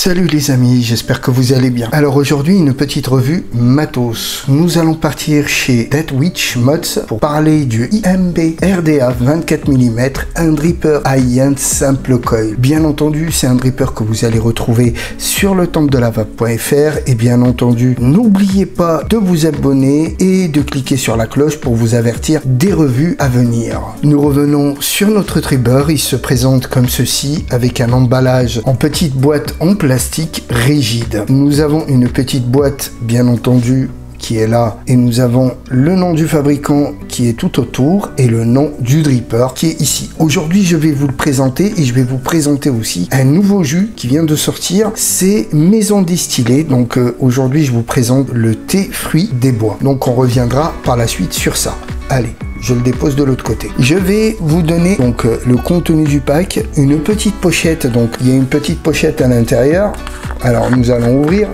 Salut les amis, j'espère que vous allez bien. Alors aujourd'hui, une petite revue matos. Nous allons partir chez Dead Witch Mods pour parler du IMB RDA 24 mm, un dripper high-end simple coil. Bien entendu, c'est un dripper que vous allez retrouver sur le tempsdelavape.fr et bien entendu, n'oubliez pas de vous abonner et de cliquer sur la cloche pour vous avertir des revues à venir. Nous revenons sur notre dripper, il se présente comme ceci avec un emballage en petite boîte en plastique rigide. Nous avons une petite boîte bien entendu qui est là et nous avons le nom du fabricant qui est tout autour et le nom du dripper qui est ici. Aujourd'hui je vais vous le présenter et je vais vous présenter aussi un nouveau jus qui vient de sortir, c'est Maison Distillée. Donc aujourd'hui je vous présente le thé fruit des bois. Donc on reviendra par la suite sur ça. Allez, je le dépose de l'autre côté. Je vais vous donner donc le contenu du pack, une petite pochette, donc il y a une petite pochette à l'intérieur. Alors nous allons ouvrir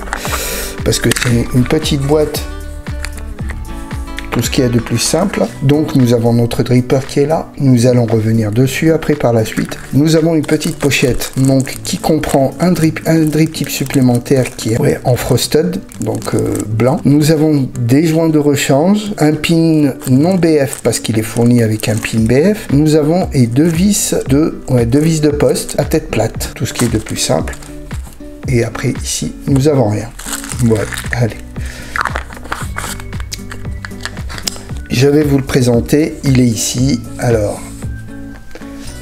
parce que c'est une petite boîte, tout ce qu'il y a de plus simple. Donc nous avons notre dripper qui est là, nous allons revenir dessus après par la suite. Nous avons une petite pochette donc qui comprend un drip tip supplémentaire qui est en frosted, donc blanc. Nous avons des joints de rechange, un pin non BF parce qu'il est fourni avec un pin BF. Nous avons deux vis de poste à tête plate, tout ce qui est de plus simple. Et après ici nous avons rien. Voilà, allez. Je vais vous le présenter, il est ici. Alors,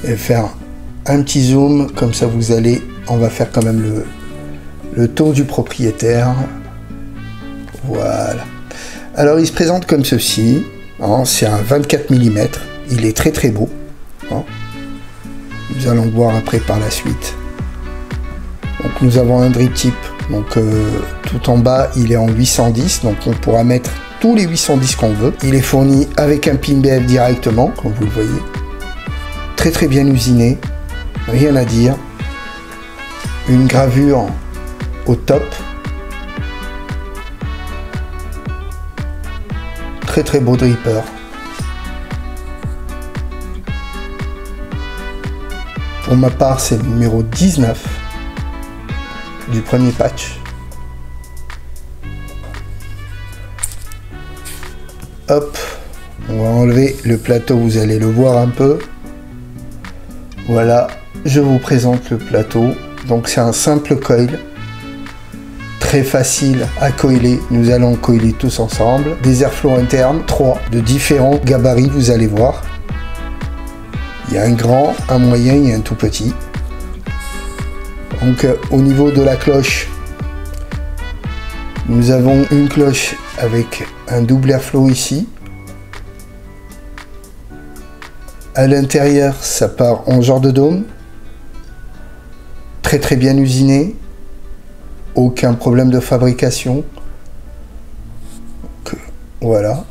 je vais faire un petit zoom, comme ça vous allez, on va faire quand même le tour du propriétaire. Voilà. Alors il se présente comme ceci, hein, c'est un 24 mm, il est très très beau. Hein. Nous allons voir après par la suite. Donc nous avons un drip tip, donc tout en bas il est en 810, donc on pourra mettre tous les 810 qu'on veut. Il est fourni avec un pin BF directement, comme vous le voyez. Très très bien usiné, rien à dire. Une gravure au top. Très très beau dripper. Pour ma part, c'est le numéro 19 du premier patch. Hop, on va enlever le plateau, vous allez le voir un peu. Voilà, je vous présente le plateau. Donc c'est un simple coil, très facile à coiler. Nous allons coiler tous ensemble. Des airflows internes, 3 de différents gabarits, vous allez voir. Il y a un grand, un moyen et un tout petit. Donc au niveau de la cloche, nous avons une cloche avec un double airflow ici. À l'intérieur, ça part en genre de dôme. Très très bien usiné. Aucun problème de fabrication. Donc, voilà.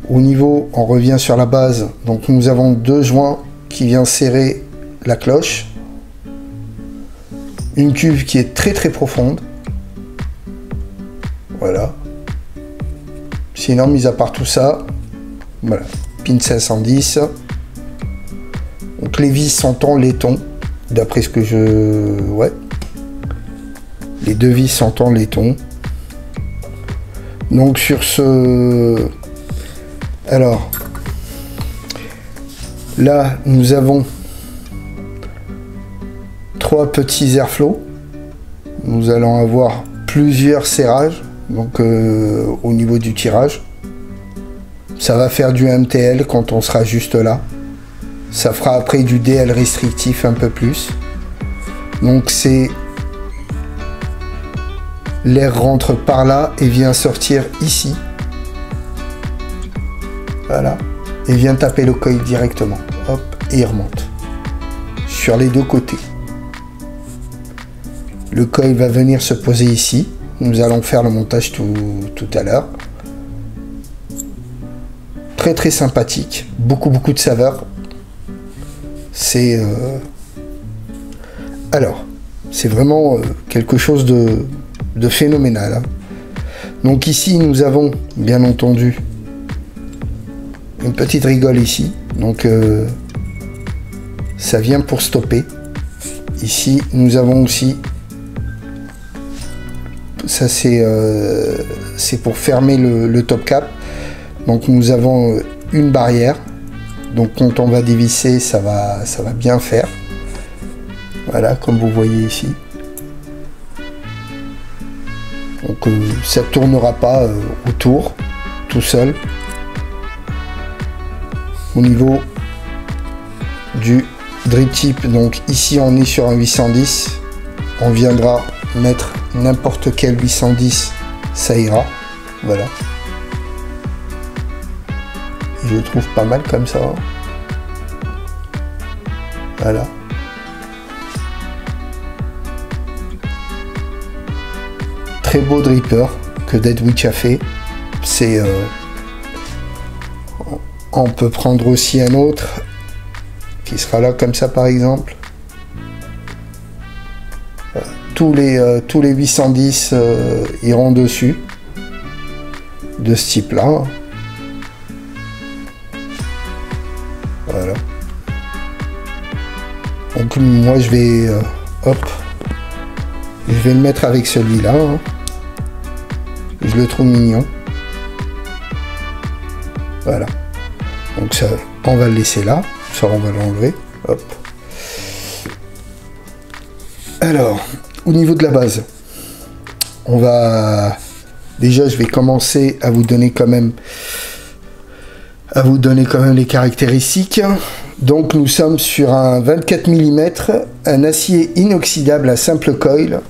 Au niveau, on revient sur la base. Donc nous avons deux joints qui viennent serrer la cloche. Une cuve qui est très très profonde. Voilà. Sinon, mis à part tout ça, voilà, pin 510. Donc les vis sont en laiton, d'après ce que je... Ouais. Les deux vis sont en laiton. Donc sur ce... Alors, là, nous avons 3 petits airflows. Nous allons avoir plusieurs serrages. Donc au niveau du tirage, ça va faire du MTL quand on sera juste là. Ça fera après du DL restrictif un peu plus. Donc c'est l'air rentre par là et vient sortir ici. Voilà. Et vient taper le coil directement. Hop, et il remonte. Sur les deux côtés. Le coil va venir se poser ici. Nous allons faire le montage tout à l'heure. Très très sympathique, beaucoup de saveurs. C'est alors, c'est vraiment quelque chose de phénoménal. Hein. Donc ici nous avons bien entendu une petite rigole ici. Donc ça vient pour stopper. Ici nous avons aussi ça c'est pour fermer le top cap. Donc nous avons une barrière, donc quand on va dévisser ça va bien faire. Voilà, comme vous voyez ici. Donc ça tournera pas autour tout seul. Au niveau du drip tip, donc ici on est sur un 810, on viendra mettre n'importe quel 810, ça ira. Voilà, je le trouve pas mal comme ça. Voilà, très beau dripper que Dead Witch a fait. C'est on peut prendre aussi un autre qui sera là comme ça par exemple. Tous les 810 iront dessus de ce type là. Voilà, donc moi je vais je vais le mettre avec celui-là, hein. Je le trouve mignon. Voilà, donc ça on va le laisser là, ça on va l'enlever. Hop. Alors au niveau de la base, on va déjà, je vais commencer à vous donner quand même les caractéristiques. Donc nous sommes sur un 24 mm, un acier inoxydable à simple coil,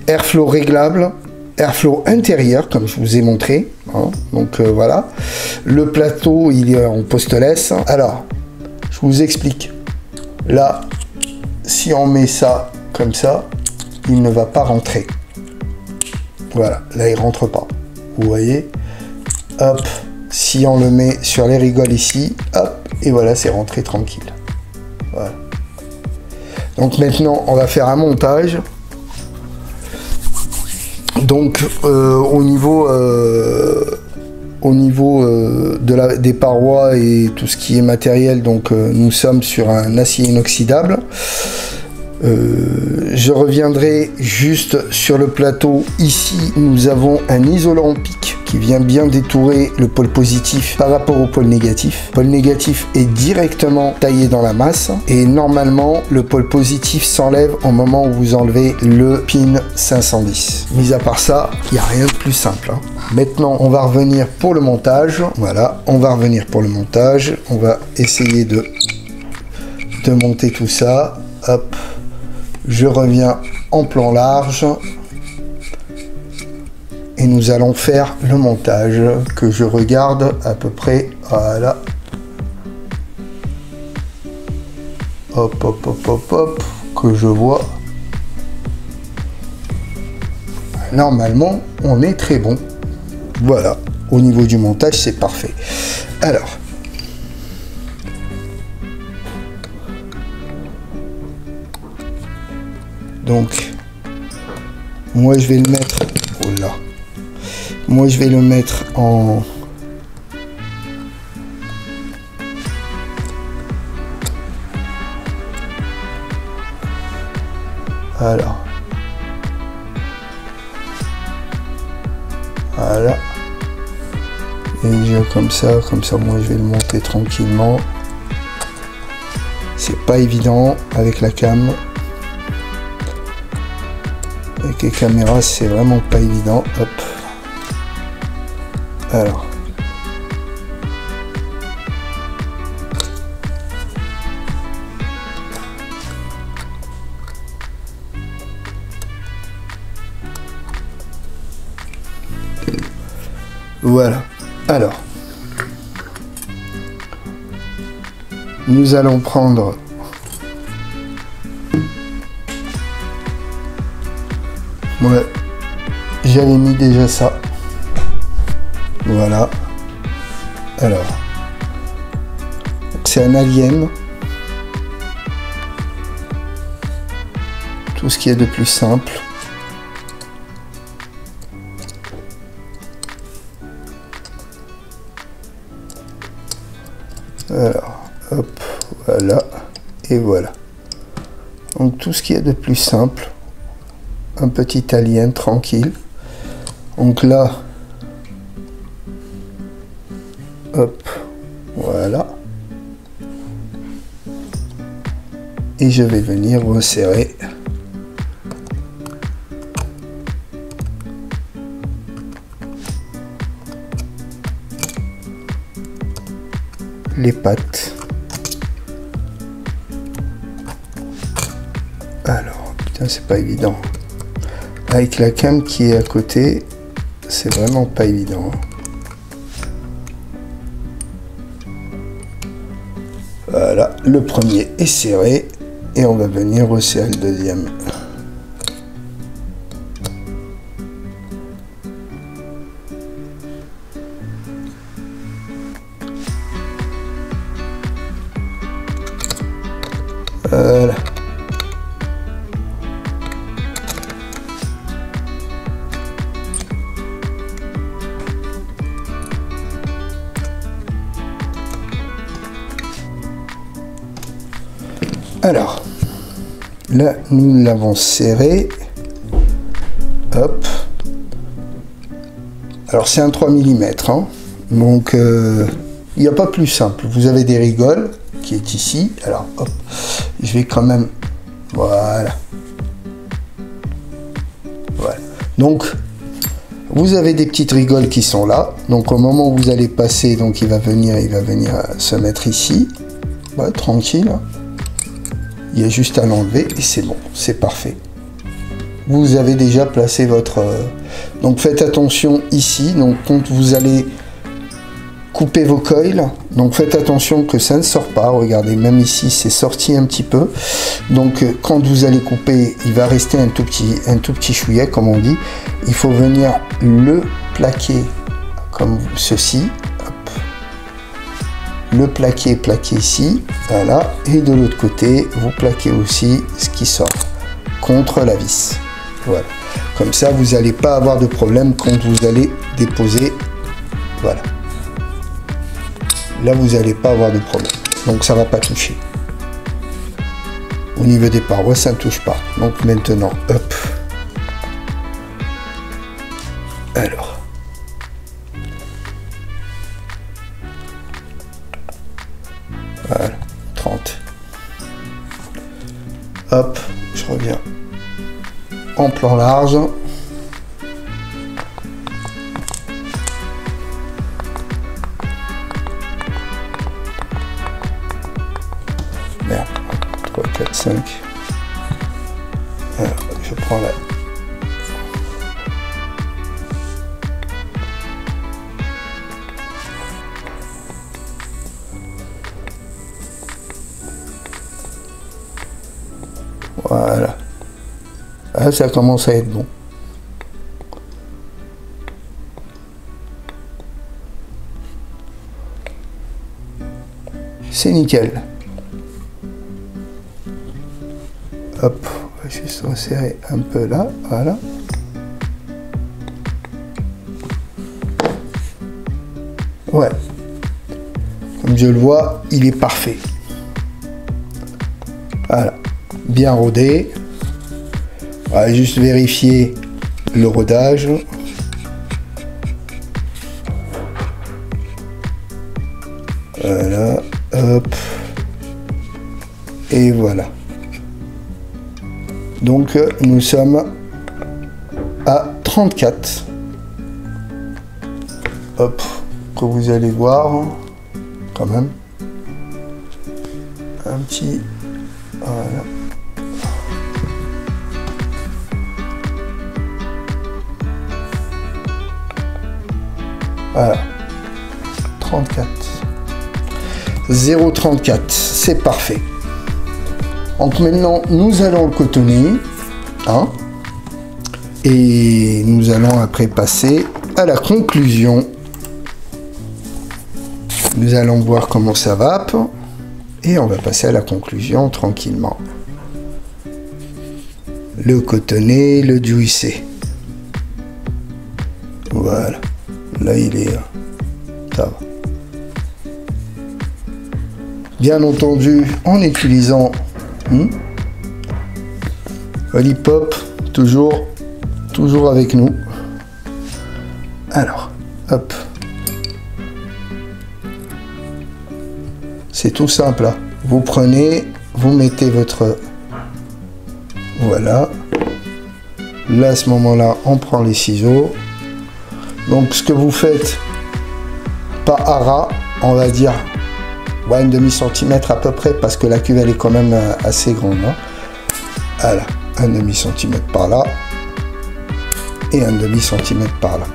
airflow réglable, airflow intérieur comme je vous ai montré, hein. Donc voilà, le plateau il est en posteless. Alors je vous explique, là si on met ça comme ça, il ne va pas rentrer. Voilà, là il rentre pas, vous voyez. Hop, si on le met sur les rigoles ici, hop, et voilà, c'est rentré tranquille. Voilà. Donc maintenant on va faire un montage. Donc au niveau des parois et tout ce qui est matériel, donc nous sommes sur un acier inoxydable. Je reviendrai juste sur le plateau. Ici nous avons un isolant pic qui vient bien détourer le pôle positif par rapport au pôle négatif. Le pôle négatif est directement taillé dans la masse et normalement le pôle positif s'enlève au moment où vous enlevez le pin 510. Mis à part ça, il n'y a rien de plus simple, hein. Maintenant on va revenir pour le montage. Voilà, on va revenir pour le montage. On va essayer de monter tout ça. Hop, je reviens en plan large et nous allons faire le montage que je regarde à peu près. Voilà, hop hop hop hop hop, que je vois. Normalement on est très bon. Voilà, au niveau du montage c'est parfait. Alors donc moi je vais le mettre, oh là, moi je vais le mettre en alors voilà, et comme ça moi je vais le monter tranquillement. C'est pas évident avec la cam. Avec les caméras, c'est vraiment pas évident. Hop. Alors. Voilà. Alors. Nous allons prendre ouais, j'avais mis déjà ça. Voilà. Alors, c'est un alien. Tout ce qui est de plus simple. Alors, hop, voilà. Et voilà. Donc tout ce qui est de plus simple. Un petit alien tranquille. Donc là, hop, voilà. Et je vais venir resserrer les pattes. Alors, putain, c'est pas évident. Avec la cam qui est à côté, c'est vraiment pas évident. Voilà, le premier est serré et on va venir resserrer le deuxième. Voilà. Alors, là, nous l'avons serré. Hop. Alors, c'est un 3 mm. Hein. Donc, il n'y a pas plus simple. Vous avez des rigoles qui est ici. Alors, hop. Je vais quand même... Voilà. Voilà. Donc, vous avez des petites rigoles qui sont là. Donc, au moment où vous allez passer, donc il va venir se mettre ici. Ouais, tranquille. Il y a juste à l'enlever et c'est bon, c'est parfait. Vous avez déjà placé votre... Donc faites attention ici, donc quand vous allez couper vos coils, donc faites attention que ça ne sort pas. Regardez, même ici c'est sorti un petit peu. Donc quand vous allez couper, il va rester un tout petit chouillet, comme on dit. Il faut venir le plaquer comme ceci. Le plaquer ici, voilà, et de l'autre côté, vous plaquez aussi ce qui sort contre la vis. Voilà, comme ça, vous n'allez pas avoir de problème quand vous allez déposer. Voilà, là, vous n'allez pas avoir de problème, donc ça ne va pas toucher. Au niveau des parois, ça ne touche pas. Donc maintenant, hop. Alors. Voilà, 30. Hop, je reviens en plan large. Merde, 3, 4, 5. Alors, je prends la... Voilà. Là, ça commence à être bon. C'est nickel. Hop, on va juste resserrer un peu là. Voilà. Ouais. Comme je le vois, il est parfait. Voilà. Bien rodé. On va juste vérifier le rodage. Voilà, hop. Et voilà. Donc nous sommes à 34. Hop, que vous allez voir quand même. Un petit... Voilà. Voilà, 34. 0,34, c'est parfait. Donc maintenant, nous allons le cotonner. Hein, et nous allons après passer à la conclusion. Nous allons voir comment ça va. Et on va passer à la conclusion tranquillement. Le cotonner, le juicer. Voilà. Là, il est... Ça va. Bien entendu, en utilisant Olipop, toujours avec nous. Alors, hop. C'est tout simple, hein. Vous prenez, vous mettez votre... Voilà. Là, à ce moment-là, on prend les ciseaux. Donc, ce que vous faites, pas à ras, on va dire, ouais, une demi-centimètre à peu près, parce que la cuve, elle est quand même assez grande. Hein. Voilà, un demi-centimètre par là, et un demi-centimètre par là.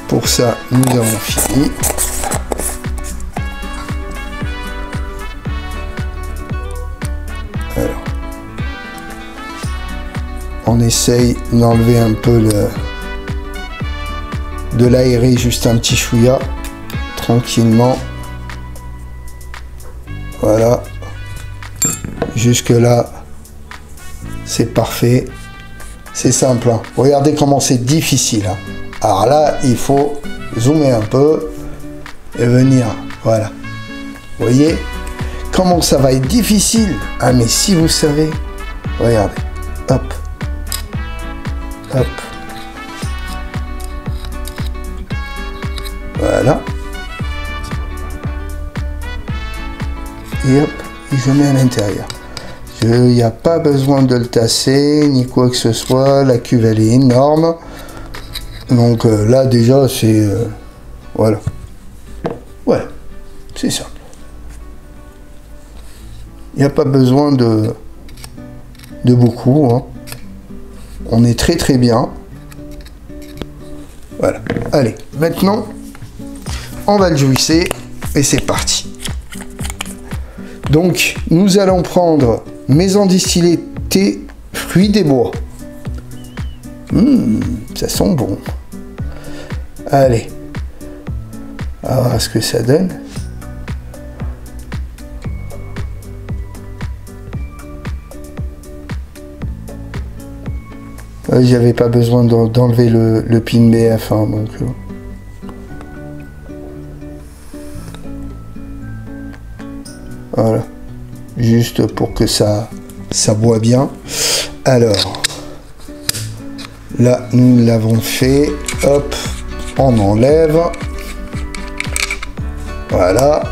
Pour ça, nous avons fini. Alors, on essaye d'enlever un peu de l'aérer juste un petit chouïa, tranquillement. Voilà. Jusque là, c'est parfait. C'est simple. Hein. Regardez comment c'est difficile. Hein. Alors là, il faut zoomer un peu et venir. Voilà. Vous voyez comment ça va être difficile. Ah, mais si vous savez. Regardez. Hop. Hop. Voilà. Et hop, et je mets à l'intérieur. Il n'y a pas besoin de le tasser, ni quoi que ce soit. La cuve, elle est énorme. Donc là, déjà, c'est... voilà. Ouais, c'est simple. Il n'y a pas besoin de beaucoup. Hein. On est très très bien. Voilà. Allez, maintenant, on va le jouisser et c'est parti. Donc, nous allons prendre maison distillée thé fruits des bois. Ça sent bon. Allez. On va voir ce que ça donne. J'avais pas besoin d'enlever le pin BF. Hein, donc, voilà. Juste pour que ça boit bien. Alors, là, nous l'avons fait. Hop, on enlève. Voilà.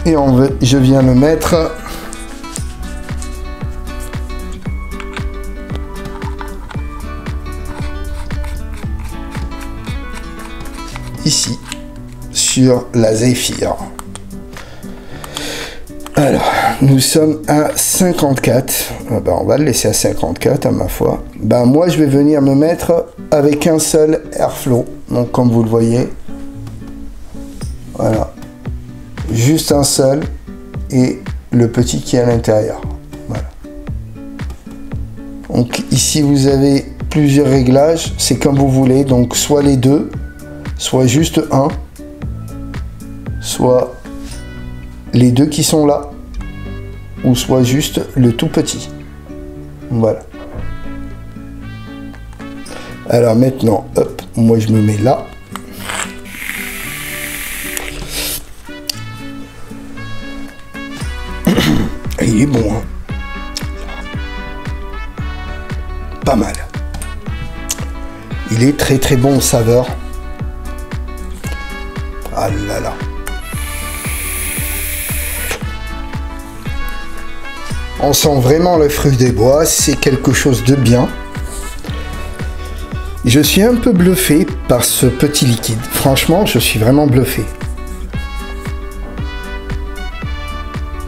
Et je viens le mettre ici, sur la Zephyr. Alors, nous sommes à 54. Ah ben, on va le laisser à 54, à ma foi. Ben, moi, je vais venir me mettre avec un seul airflow. Donc, comme vous le voyez. Voilà. Juste un seul. Et le petit qui est à l'intérieur. Voilà. Donc, ici, vous avez plusieurs réglages. C'est comme vous voulez. Donc, soit les deux, soit juste un, soit les deux qui sont là, ou soit juste le tout petit. Voilà. Alors maintenant, hop, moi je me mets là. Il est bon, hein. Pas mal. Il est très très bon en saveur. Ah là là. On sent vraiment le fruit des bois, c'est quelque chose de bien. Je suis un peu bluffé par ce petit liquide. Franchement, je suis vraiment bluffé.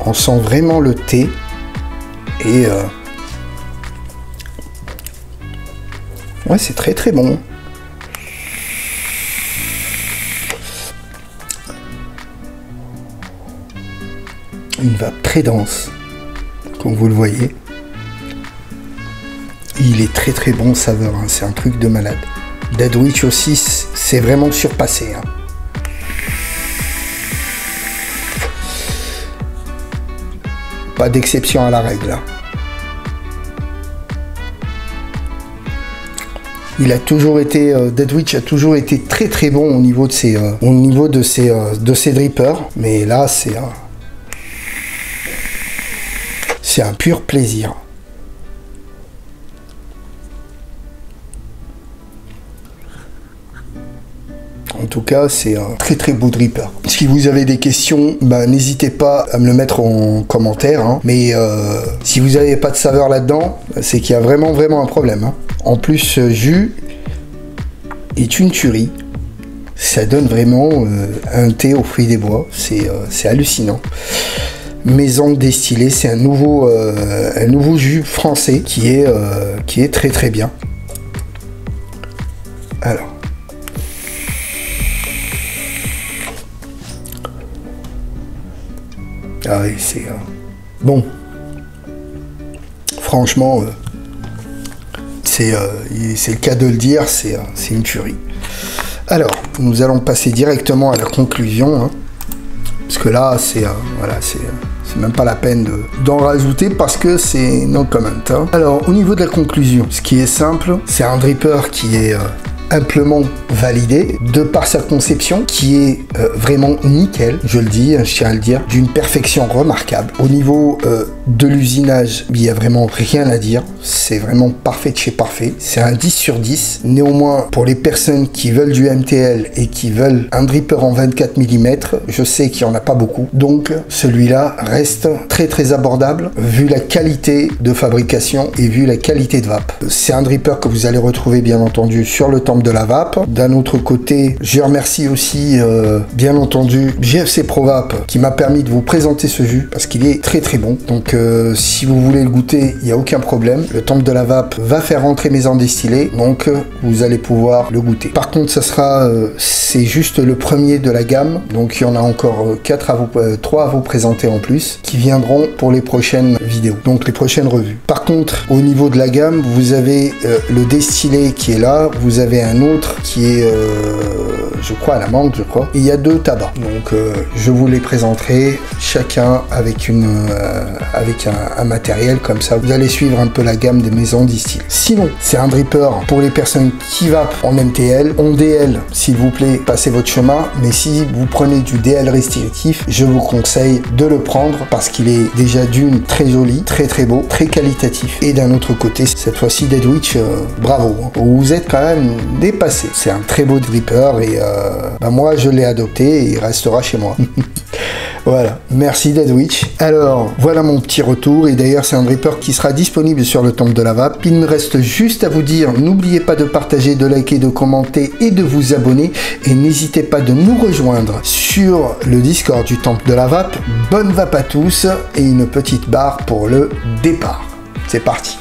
On sent vraiment le thé. Et ouais, c'est très très bon. Une vape très dense. Comme vous le voyez, il est très très bon saveur, hein. C'est un truc de malade. Dead Witch aussi, c'est vraiment surpassé. Hein. Pas d'exception à la règle. Hein. Il a toujours été, Dead Witch a toujours été très très bon au niveau de ses drippers, mais là c'est un pur plaisir. tout cas, c'est un très très beau dripper. Si vous avez des questions, n'hésitez pas à me le mettre en commentaire. Hein. Mais si vous n'avez pas de saveur là-dedans, c'est qu'il y a vraiment un problème. Hein. En plus, ce jus est une tuerie. Ça donne vraiment un thé aux fruits des bois. C'est hallucinant. Maison destillée, c'est un nouveau jus français qui est très très bien. Alors. Ah oui, c'est bon. Franchement, c'est le cas de le dire, c'est une tuerie. Alors, nous allons passer directement à la conclusion, hein, parce que là, voilà, c'est même pas la peine d'en rajouter parce que c'est no comment. Hein. Alors, au niveau de la conclusion, ce qui est simple, c'est un dripper qui est amplement validé de par sa conception qui est vraiment nickel, je le dis, je tiens à le dire, d'une perfection remarquable. Au niveau de l'usinage, il n'y a vraiment rien à dire, c'est vraiment parfait de chez parfait, c'est un 10 sur 10. Néanmoins, pour les personnes qui veulent du MTL et qui veulent un dripper en 24 mm, je sais qu'il n'y en a pas beaucoup, donc celui-là reste très très abordable vu la qualité de fabrication et vu la qualité de vape. C'est un dripper que vous allez retrouver bien entendu sur le temple de la vape. D'un autre côté, je remercie aussi bien entendu GFC Pro Vape qui m'a permis de vous présenter ce jus parce qu'il est très très bon. Donc si vous voulez le goûter, il n'y a aucun problème. Le temple de la vape va faire rentrer mes destillés, donc vous allez pouvoir le goûter. Par contre, ça sera c'est juste le premier de la gamme, donc il y en a encore 3 à vous présenter en plus qui viendront pour les prochaines vidéos, donc les prochaines revues. Par contre, au niveau de la gamme, vous avez le destillé qui est là, vous avez un autre qui est je crois à la menthe, je crois, et il y a 2 tabacs, donc je vous les présenterai chacun avec un matériel comme ça, vous allez suivre un peu la gamme des maisons distillées. Sinon, c'est un dripper pour les personnes qui vapent en MTL. En DL, s'il vous plaît, passez votre chemin, mais si vous prenez du DL restrictif, je vous conseille de le prendre parce qu'il est déjà d'une très joli, très très beau, très qualitatif, et d'un autre côté, cette fois-ci Dead Witch, bravo, vous êtes quand même dépassé. C'est un très beau dripper et moi je l'ai adopté et il restera chez moi. Voilà, merci Dead Witch. Alors, voilà mon petit retour, et d'ailleurs c'est un dripper qui sera disponible sur le temple de la vape. Il me reste juste à vous dire, n'oubliez pas de partager, de liker, de commenter et de vous abonner, et n'hésitez pas de nous rejoindre sur le Discord du temple de la vape. Bonne vape à tous, et une petite barre pour le départ. C'est parti.